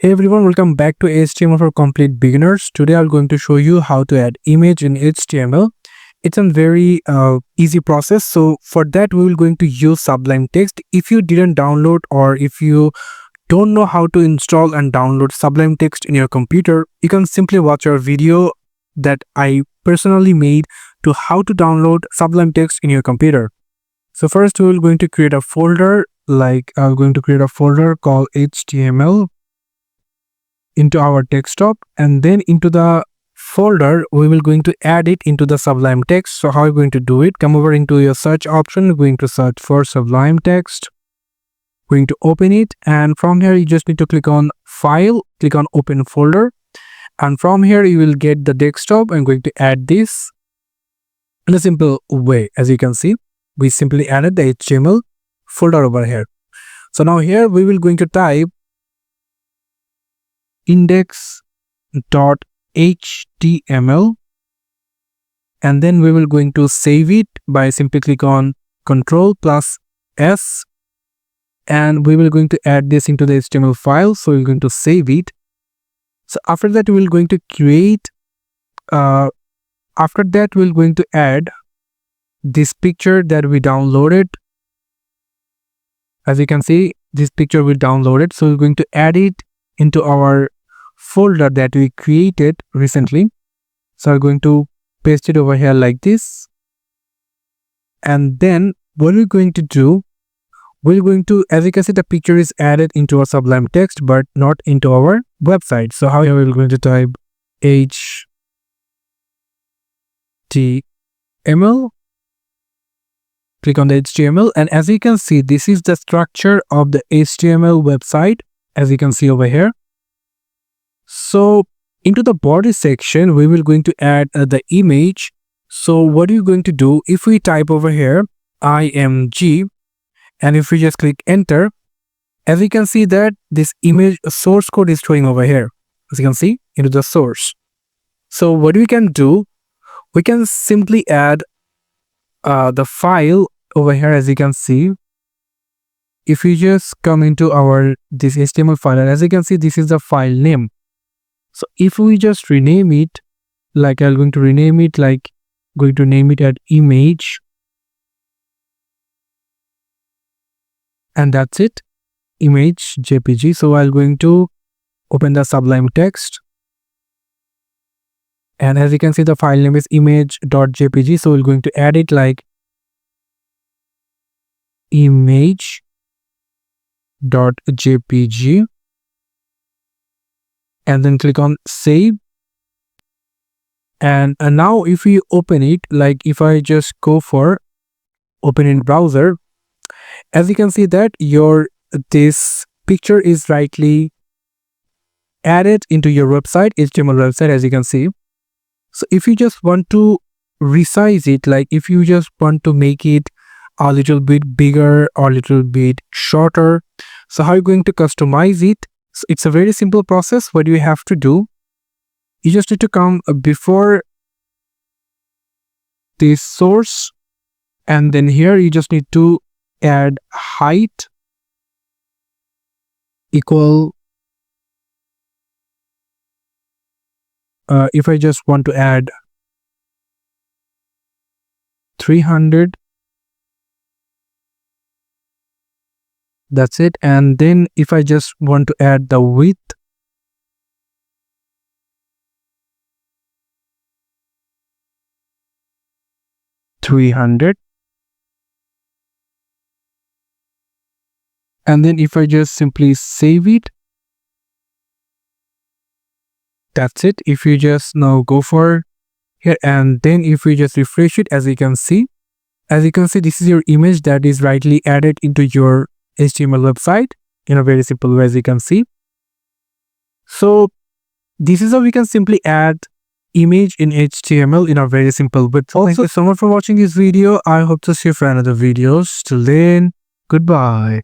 Hey everyone, welcome back to HTML for complete beginners. Today I'm going to show you how to add image in HTML. It's a very easy process. So for that we will going to use Sublime Text. If you didn't download or if you don't know how to install and download Sublime Text in your computer, you can simply watch our video that I personally made to how to download Sublime Text in your computer. So first we will going to create a folder, like I'm going to create a folder called HTML into our desktop, and then into the folder we will going to add it into the Sublime Text. So how are you going to do it? Come over into your search option, going to search for Sublime Text, going to open it, and from here you just need to click on file, click on open folder, and from here you will get the desktop. I'm going to add this in a simple way. As you can see, we simply added the HTML folder over here. So now here we will going to type index.html, and then we will going to save it by simply click on Ctrl+S, and we will going to add this into the HTML file. So we're going to save it. So after that we will going to create we're going to add this picture that we downloaded. As you can see, this picture we downloaded, so we're going to add it into our folder that we created recently. So we're going to paste it over here like this, and then what we're going to do, we're going to, as you can see, the picture is added into our Sublime Text but not into our website. So how we're going to type HTML, click on the HTML, and as you can see, this is the structure of the HTML website, as you can see over here. So into the body section we will going to add the image. So what are you going to do? If we type over here img, and if we just click enter, as you can see that this image source code is showing over here, as you can see, into the source. So what we can do, we can simply add the file over here. As you can see, if you just come into our this HTML file, and as you can see, this is the file name. So if we just rename it, like I'm going to rename it, like going to name it at image, and that's it, image.jpg. So I'm going to open the Sublime Text, and as you can see, the file name is image.jpg. So we're going to add it like image.jpg, and then click on save. And now if we open it, like if I just go for open in browser, as you can see that this picture is rightly added into your website, HTML website, as you can see. So if you just want to resize it, like if you just want to make it a little bit bigger or a little bit shorter, so how are you going to customize it? So it's a very simple process. What you have to do, you just need to come before this source, and then here you just need to add height equal, if I just want to add 300, that's it. And then if I just want to add the width, $300, and then if I just simply save it, that's it. If you just now go for here, and then if we just refresh it, as you can see, this is your image that is rightly added into your HTML website in a very simple way, as you can see. So this is how we can simply add image in HTML in a very simple way. Thank you so much for watching this video. I hope to see you for another videos. Till then, goodbye.